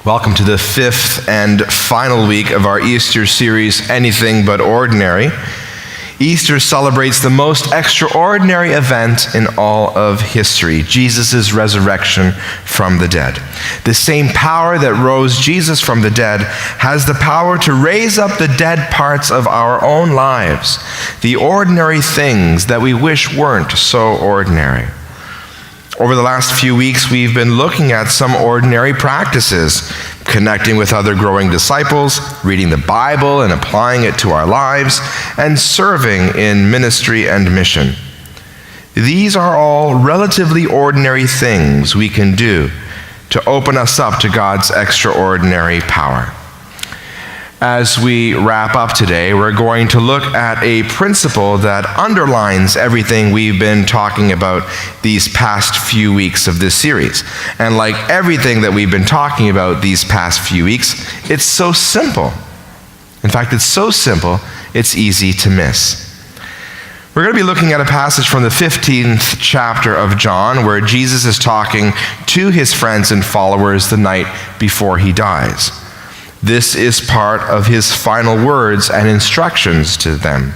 Welcome to the fifth and final week of our Easter series, Anything But Ordinary. Easter celebrates the most extraordinary event in all of history, Jesus' resurrection from the dead. The same power that rose Jesus from the dead has the power to raise up the dead parts of our own lives, the ordinary things that we wish weren't so ordinary. Over the last few weeks, we've been looking at some ordinary practices, connecting with other growing disciples, reading the Bible and applying it to our lives, and serving in ministry and mission. These are all relatively ordinary things we can do to open us up to God's extraordinary power. As we wrap up today, we're going to look at a principle that underlines everything we've been talking about these past few weeks of this series. And like everything that we've been talking about these past few weeks, it's so simple. In fact, it's so simple, it's easy to miss. We're going to be looking at a passage from the 15th chapter of John where Jesus is talking to his friends and followers the night before he dies. This is part of his final words and instructions to them.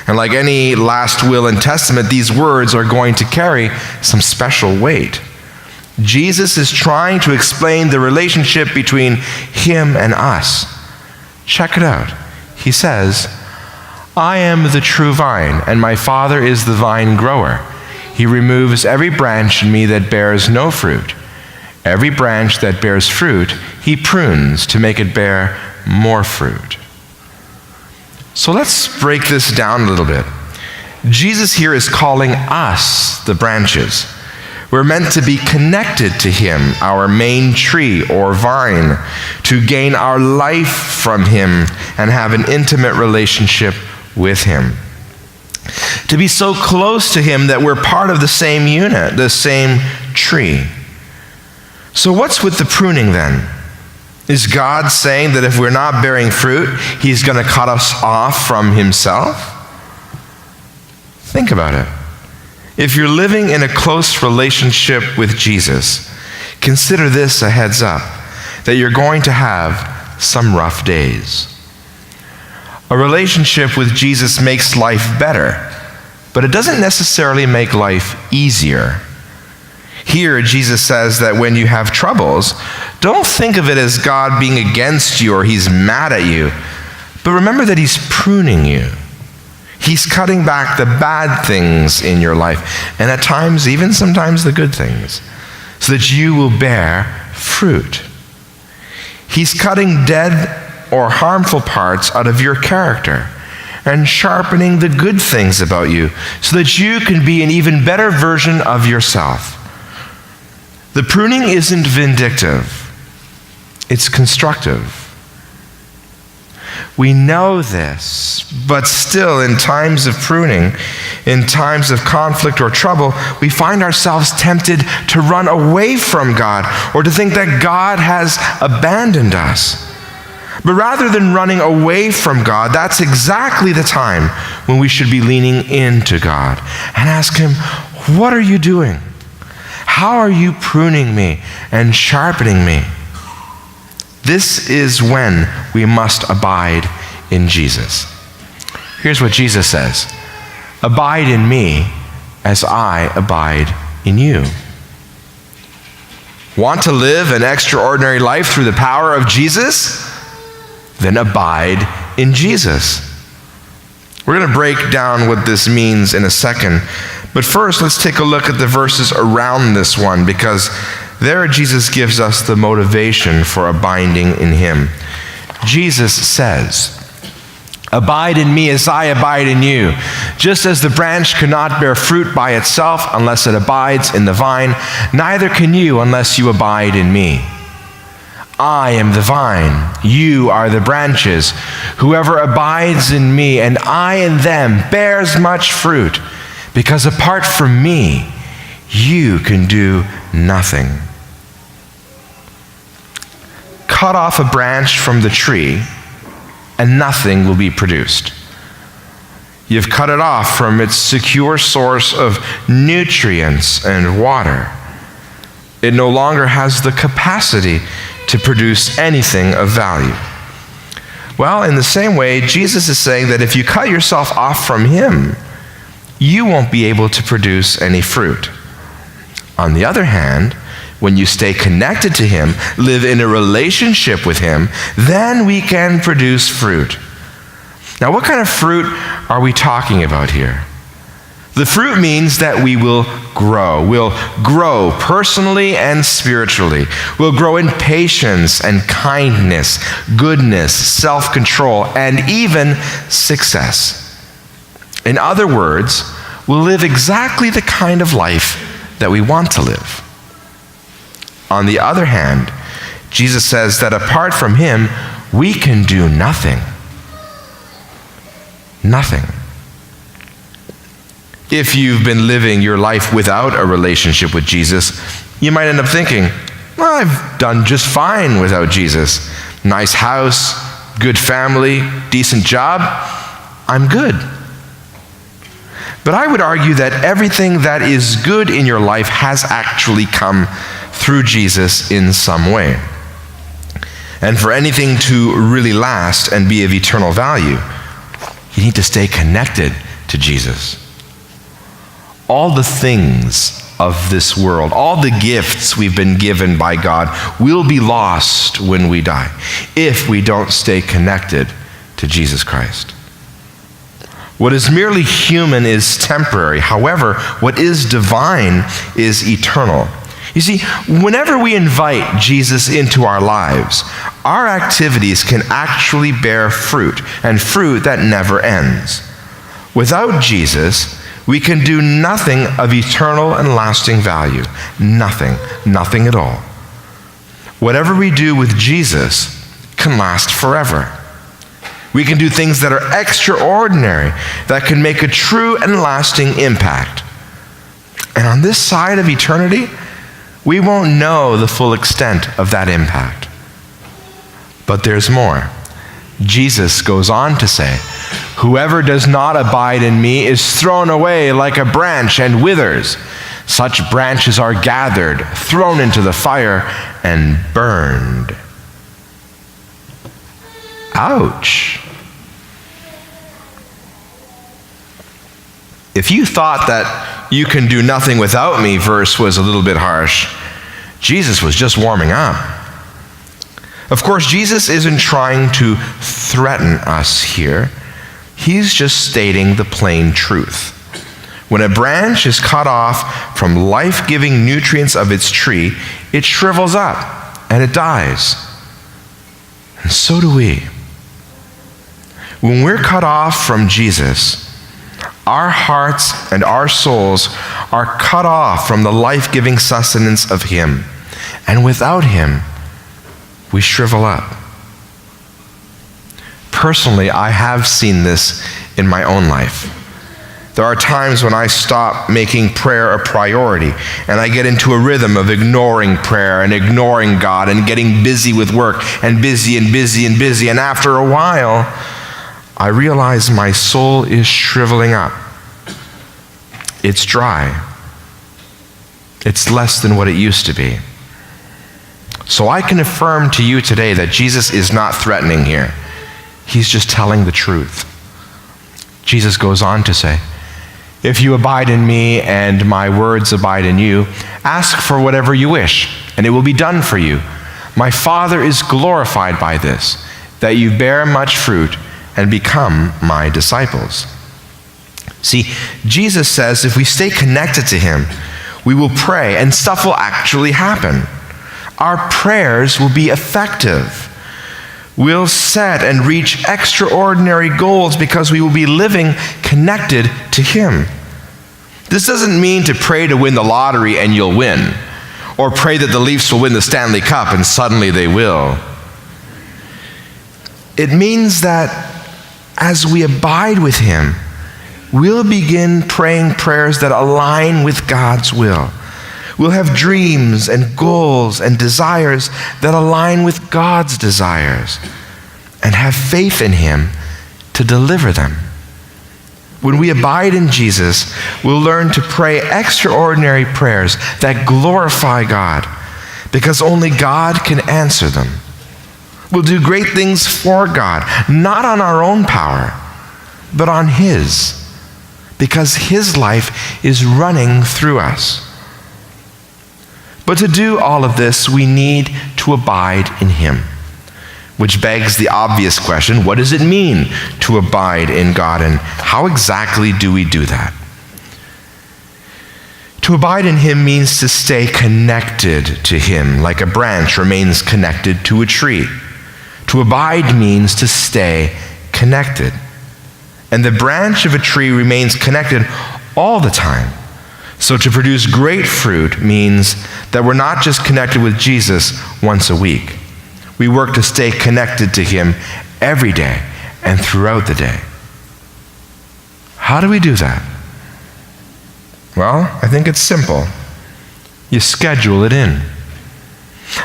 And like any last will and testament, these words are going to carry some special weight. Jesus is trying to explain the relationship between him and us. Check it out. He says, "I am the true vine, and my Father is the vine grower. He removes every branch in me that bears no fruit. Every branch that bears fruit, he prunes to make it bear more fruit." So let's break this down a little bit. Jesus here is calling us the branches. We're meant to be connected to him, our main tree or vine, to gain our life from him and have an intimate relationship with him. To be so close to him that we're part of the same unit, the same tree. So what's with the pruning then? Is God saying that if we're not bearing fruit, he's going to cut us off from himself? Think about it. If you're living in a close relationship with Jesus, consider this a heads up, that you're going to have some rough days. A relationship with Jesus makes life better, but it doesn't necessarily make life easier. Here, Jesus says that when you have troubles, don't think of it as God being against you or he's mad at you, but remember that he's pruning you. He's cutting back the bad things in your life, and at times, even sometimes the good things, so that you will bear fruit. He's cutting dead or harmful parts out of your character and sharpening the good things about you, so that you can be an even better version of yourself. The pruning isn't vindictive, it's constructive. We know this, but still in times of pruning, in times of conflict or trouble, we find ourselves tempted to run away from God or to think that God has abandoned us. But rather than running away from God, that's exactly the time when we should be leaning into God and ask him, "What are you doing? How are you pruning me and sharpening me?" This is when we must abide in Jesus. Here's what Jesus says: "Abide in me as I abide in you." Want to live an extraordinary life through the power of Jesus? Then abide in Jesus. We're going to break down what this means in a second. But first, let's take a look at the verses around this one, because there Jesus gives us the motivation for abiding in him. Jesus says, "Abide in me as I abide in you. Just as the branch cannot bear fruit by itself unless it abides in the vine, neither can you unless you abide in me. I am the vine, you are the branches. Whoever abides in me and I in them bears much fruit, because apart from me, you can do nothing." Cut off a branch from the tree, and nothing will be produced. You've cut it off from its secure source of nutrients and water. It no longer has the capacity to produce anything of value. Well, in the same way, Jesus is saying that if you cut yourself off from him, you won't be able to produce any fruit. On the other hand, when you stay connected to him, live in a relationship with him, then we can produce fruit. Now, what kind of fruit are we talking about here? The fruit means that we will grow. We'll grow personally and spiritually. We'll grow in patience and kindness, goodness, self-control, and even success. In other words, we'll live exactly the kind of life that we want to live. On the other hand, Jesus says that apart from him, we can do nothing. Nothing. If you've been living your life without a relationship with Jesus, you might end up thinking, well, I've done just fine without Jesus. Nice house, good family, decent job, I'm good. But I would argue that everything that is good in your life has actually come through Jesus in some way. And for anything to really last and be of eternal value, you need to stay connected to Jesus. All the things of this world, all the gifts we've been given by God will be lost when we die if we don't stay connected to Jesus Christ. What is merely human is temporary. However, what is divine is eternal. You see, whenever we invite Jesus into our lives, our activities can actually bear fruit, and fruit that never ends. Without Jesus, we can do nothing of eternal and lasting value. Nothing at all. Whatever we do with Jesus can last forever. We can do things that are extraordinary, that can make a true and lasting impact. And on this side of eternity, we won't know the full extent of that impact. But there's more. Jesus goes on to say, "Whoever does not abide in me is thrown away like a branch and withers. Such branches are gathered, thrown into the fire, and burned." Ouch. If you thought that "you can do nothing without me" verse was a little bit harsh, Jesus was just warming up. Of course, Jesus isn't trying to threaten us here. He's just stating the plain truth. When a branch is cut off from life-giving nutrients of its tree, it shrivels up and it dies. And so do we. When we're cut off from Jesus, our hearts and our souls are cut off from the life-giving sustenance of him. And without him, we shrivel up. Personally, I have seen this in my own life. There are times when I stop making prayer a priority, and I get into a rhythm of ignoring prayer and ignoring God and getting busy with work and busy, and after a while, I realize my soul is shriveling up. It's dry. It's less than what it used to be. So I can affirm to you today that Jesus is not threatening here. He's just telling the truth. Jesus goes on to say, "If you abide in me and my words abide in you, ask for whatever you wish, and it will be done for you. My Father is glorified by this, that you bear much fruit and become my disciples." See, Jesus says if we stay connected to him, we will pray and stuff will actually happen. Our prayers will be effective. We'll set and reach extraordinary goals because we will be living connected to him. This doesn't mean to pray to win the lottery and you'll win, or pray that the Leafs will win the Stanley Cup and suddenly they will. It means that as we abide with him, we'll begin praying prayers that align with God's will. We'll have dreams and goals and desires that align with God's desires and have faith in him to deliver them. When we abide in Jesus, we'll learn to pray extraordinary prayers that glorify God because only God can answer them. We'll do great things for God, not on our own power, but on His, because His life is running through us. But to do all of this, we need to abide in Him, which begs the obvious question, what does it mean to abide in God, and how exactly do we do that? To abide in Him means to stay connected to Him, like a branch remains connected to a tree. To abide means to stay connected. And the branch of a tree remains connected all the time. So to produce great fruit means that we're not just connected with Jesus once a week. We work to stay connected to Him every day and throughout the day. How do we do that? Well, I think it's simple. You schedule it in.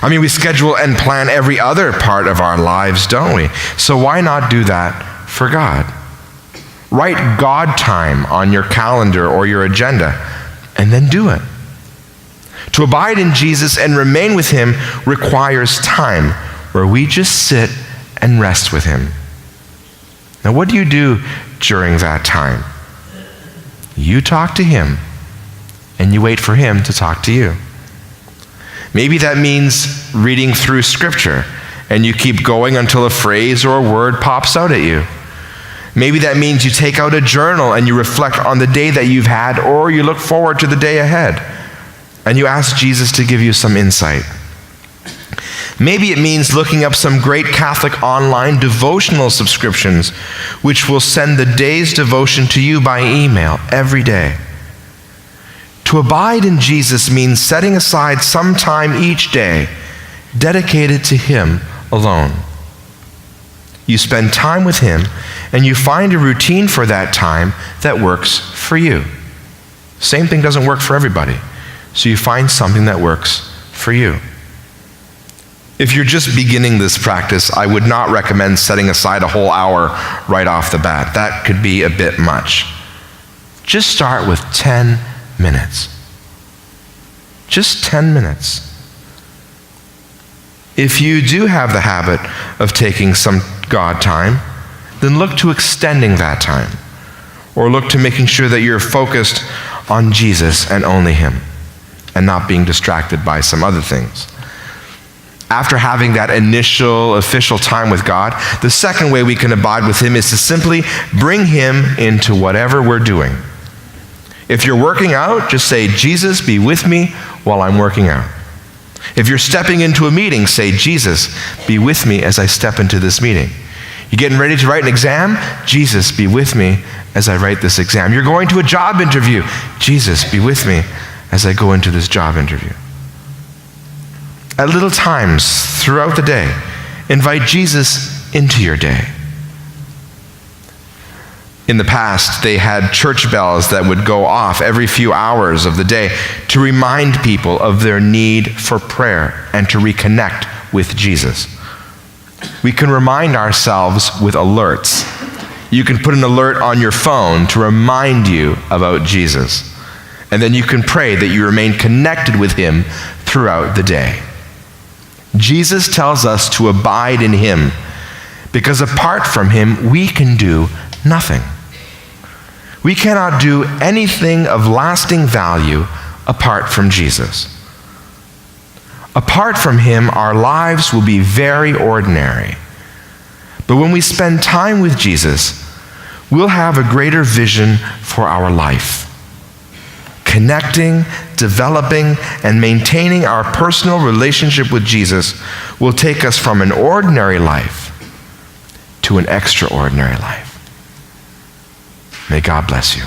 We schedule and plan every other part of our lives, don't we? So why not do that for God? Write God time on your calendar or your agenda, and then do it. To abide in Jesus and remain with Him requires time where we just sit and rest with Him. Now, what do you do during that time? You talk to Him, and you wait for Him to talk to you. Maybe that means reading through Scripture, and you keep going until a phrase or a word pops out at you. Maybe that means you take out a journal and you reflect on the day that you've had, or you look forward to the day ahead, and you ask Jesus to give you some insight. Maybe it means looking up some great Catholic online devotional subscriptions, which will send the day's devotion to you by email every day. To abide in Jesus means setting aside some time each day dedicated to Him alone. You spend time with Him, and you find a routine for that time that works for you. Same thing doesn't work for everybody, so you find something that works for you. If you're just beginning this practice, I would not recommend setting aside a whole hour right off the bat. That could be a bit much. Just start with 10 minutes. Just 10 minutes. If you do have the habit of taking some God time, then look to extending that time, or look to making sure that you're focused on Jesus and only Him, and not being distracted by some other things. After having that initial official time with God, the second way we can abide with Him is to simply bring Him into whatever we're doing. If you're working out, just say, Jesus, be with me while I'm working out. If you're stepping into a meeting, say, Jesus, be with me as I step into this meeting. You're getting ready to write an exam? Jesus, be with me as I write this exam. You're going to a job interview? Jesus, be with me as I go into this job interview. At little times throughout the day, invite Jesus into your day. In the past, they had church bells that would go off every few hours of the day to remind people of their need for prayer and to reconnect with Jesus. We can remind ourselves with alerts. You can put an alert on your phone to remind you about Jesus. And then you can pray that you remain connected with Him throughout the day. Jesus tells us to abide in Him because apart from Him, we can do nothing. We cannot do anything of lasting value apart from Jesus. Apart from Him, our lives will be very ordinary. But when we spend time with Jesus, we'll have a greater vision for our life. Connecting, developing, and maintaining our personal relationship with Jesus will take us from an ordinary life to an extraordinary life. May God bless you.